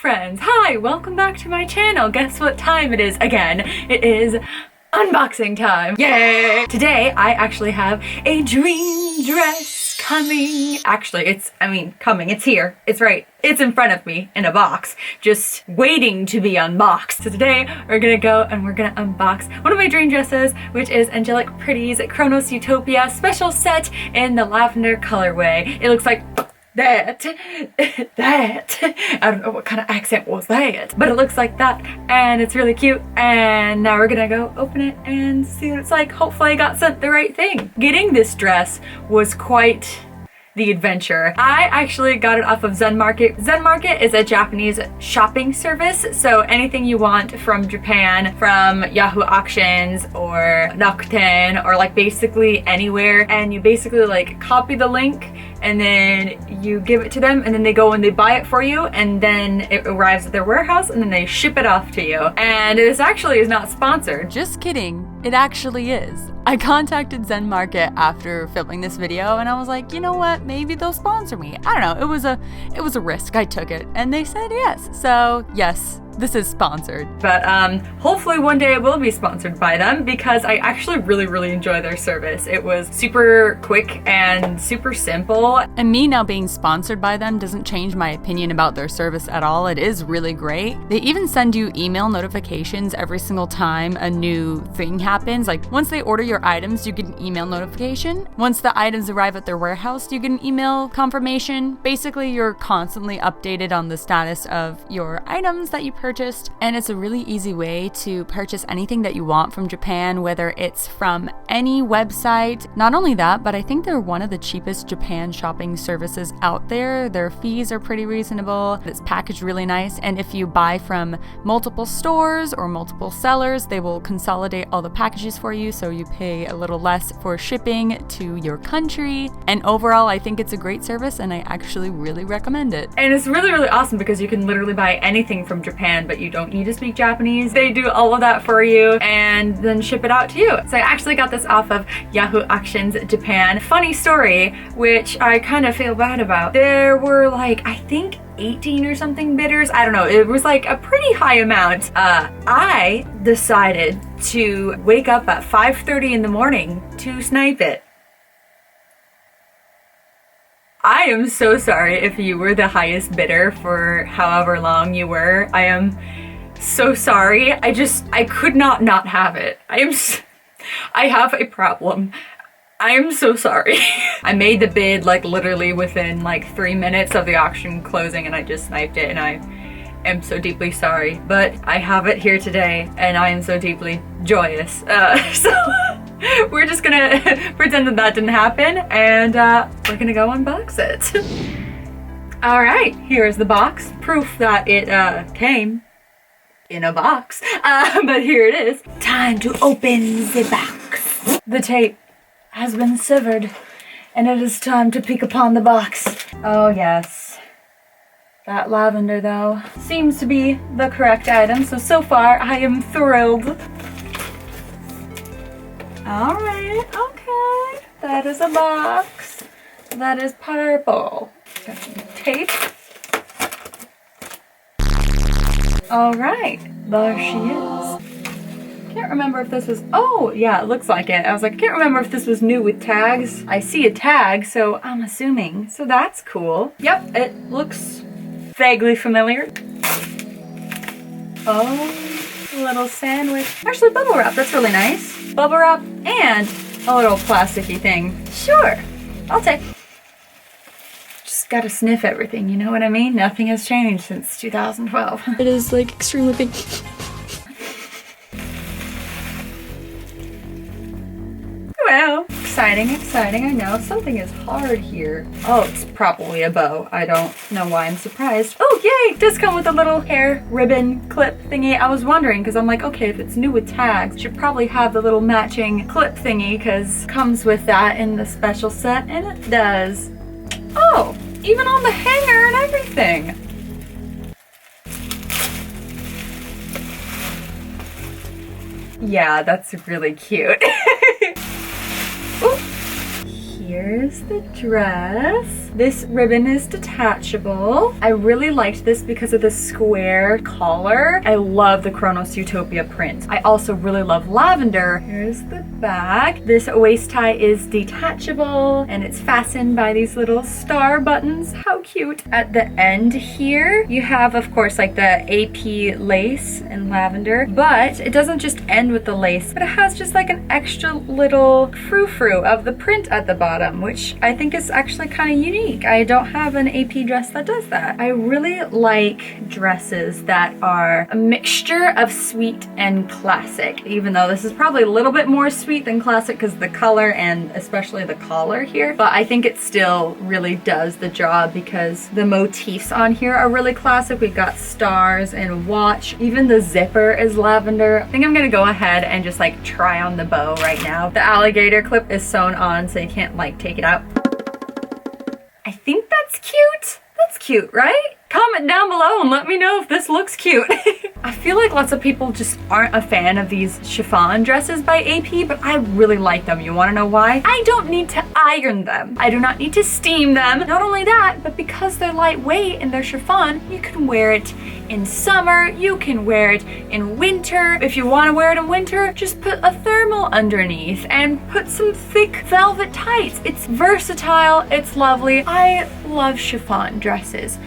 friends! Hi! Welcome back to my channel! Guess what time it is again? It is unboxing time! Yay! Today I actually have a dream dress coming. Actually, it's here. It's right. It's in front of me in a box, just waiting to be unboxed. So today we're gonna go and we're gonna unbox one of my dream dresses, which is Angelic Pretty's Khronos Utopia special set in the lavender colorway. It looks like that. I don't know what kind of accent was that, but it looks like that and it's really cute. And now we're gonna go open it and see what it's like. Hopefully I got sent the right thing. Getting this dress was quite the adventure. I actually got it off of Zen Market. Zen Market is a Japanese shopping service, so anything you want from Japan, from Yahoo Auctions or Rakuten or like basically anywhere, and you basically like copy the link and then you give it to them and then they go and they buy it for you and then it arrives at their warehouse and then they ship it off to you. And this actually is not sponsored. Just kidding, it actually is. I contacted Zen Market after filming this video and I was like, you know what, maybe they'll sponsor me. I don't know, it was a risk. I took it and they said yes. So yes, this is sponsored. But hopefully one day it will be sponsored by them because I actually really enjoy their service. It was super quick and super simple. And me now being sponsored by them doesn't change my opinion about their service at all. It is really great. They even send you email notifications every single time a new thing happens. Like once they order your items, you get an email notification. Once the items arrive at their warehouse, you get an email confirmation. Basically, you're constantly updated on the status of your items that you purchased, and it's a really easy way to purchase anything that you want from Japan, whether it's from any website. Not only that, but I think they're one of the cheapest Japan shopping services out there. Their fees are pretty reasonable. It's packaged really nice, and if you buy from multiple stores or multiple sellers, they will consolidate all the packages for you, so you pay a little less for shipping to your country. And overall, I think it's a great service and I actually really recommend it. And it's really awesome because you can literally buy anything from Japan, but you don't need to speak Japanese. They do all of that for you and then ship it out to you. So I actually got this off of Yahoo Auctions Japan. Funny story, which I kind of feel bad about. There were like, I think 18 or something bidders. I don't know. It was like a pretty high amount. I decided to wake up at 5:30 in the morning to snipe it. I am so sorry if you were the highest bidder for however long you were. I am so sorry. I could not have it. I have a problem. I am so sorry. I made the bid like literally within like 3 minutes of the auction closing and I just sniped it and I am so deeply sorry. But I have it here today and I am so deeply joyous. So we're just gonna pretend that didn't happen and we're gonna go unbox it. All right, here's the box. Proof that it came in a box. But here it is. Time to open the box. The tape has been severed and it is time to peek upon the box. Oh yes. That lavender though seems to be the correct item. So far I am thrilled. Alright, okay. That is a box. That is purple. Got some tape. Alright, there she is. Can't remember if this was, oh yeah, it looks like it. I was like, I can't remember if this was new with tags. I see a tag, so I'm assuming. So that's cool. Yep, it looks vaguely familiar. Oh, a little sandwich. Actually, bubble wrap, that's really nice. Bubble wrap and a little plasticky thing. Sure, I'll take. Just gotta sniff everything, you know what I mean? Nothing has changed since 2012. It is like extremely big. Well, exciting, I know. Something is hard here. Oh, it's probably a bow. I don't know why I'm surprised. Oh, yay! It does come with a little hair ribbon clip thingy. I was wondering, because I'm like, okay, if it's new with tags, should probably have the little matching clip thingy, because it comes with that in the special set, and it does. Oh, even on the hanger and everything. Yeah, that's really cute. Ooh. Here's Here's the dress. This ribbon is detachable. I really liked this because of the square collar. I love the Khronos Utopia print. I also really love lavender. Here's the back. This waist tie is detachable and it's fastened by these little star buttons. How cute. At the end here, you have, of course, like the AP lace in lavender, but it doesn't just end with the lace, but it has just like an extra little frou-frou of the print at the bottom, which I think is actually kind of unique. I don't have an AP dress that does that. I really like dresses that are a mixture of sweet and classic, even though this is probably a little bit more sweet than classic because the color and especially the collar here, but I think it still really does the job because the motifs on here are really classic. We've got stars and watch. Even the zipper is lavender. I think I'm gonna go ahead and just like try on the bow right now. The alligator clip is sewn on so you can't like take it out. I think that's cute. That's cute, right? Comment down below and let me know if this looks cute. I feel like lots of people just aren't a fan of these chiffon dresses by AP, but I really like them. You wanna know why? I don't need to iron them. I do not need to steam them. Not only that, but because they're lightweight and they're chiffon, you can wear it in summer, you can wear it in winter. If you wanna wear it in winter, just put a thermal underneath and put some thick velvet tights. It's versatile, it's lovely. I love chiffon dresses.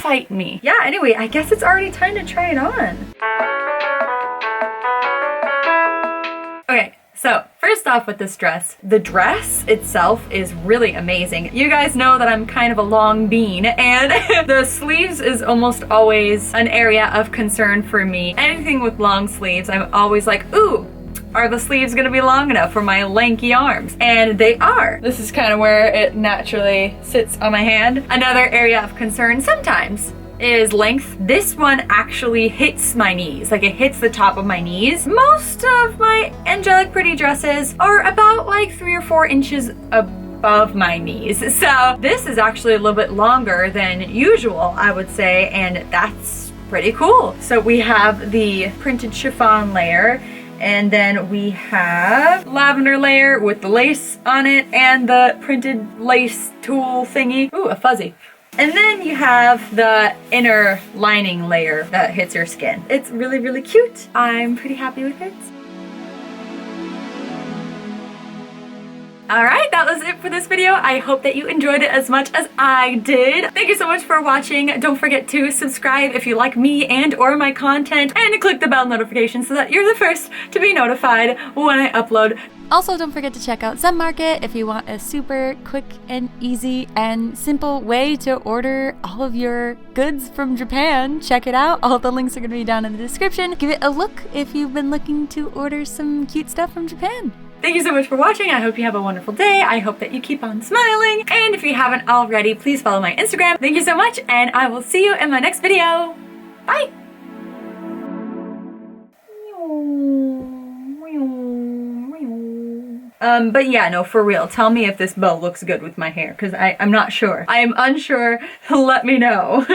Fight me. Yeah, anyway, I guess it's already time to try it on. Okay, so first off with this dress, the dress itself is really amazing. You guys know that I'm kind of a long bean and the sleeves is almost always an area of concern for me. Anything with long sleeves, I'm always like, ooh, are the sleeves gonna be long enough for my lanky arms? And they are. This is kind of where it naturally sits on my hand. Another area of concern sometimes is length. This one actually hits my knees, like it hits the top of my knees. Most of my angelic pretty dresses are about like 3 or 4 inches above my knees. So this is actually a little bit longer than usual, I would say, and that's pretty cool. So we have the printed chiffon layer, and then we have lavender layer with the lace on it and the printed lace tulle thingy. Ooh, a fuzzy. And then you have the inner lining layer that hits your skin. It's really, really cute. I'm pretty happy with it. Alright, that was it for this video. I hope that you enjoyed it as much as I did. Thank you so much for watching. Don't forget to subscribe if you like me and or my content, and click the bell notification so that you're the first to be notified when I upload. Also, don't forget to check out Zen Market if you want a super quick and easy and simple way to order all of your goods from Japan. Check it out. All the links are going to be down in the description. Give it a look if you've been looking to order some cute stuff from Japan. Thank you so much for watching. I hope you have a wonderful day. I hope that you keep on smiling. And if you haven't already, please follow my Instagram. Thank you so much, and I will see you in my next video. Bye! But yeah, no, for real. Tell me if this bow looks good with my hair, because I'm not sure. I am unsure. Let me know.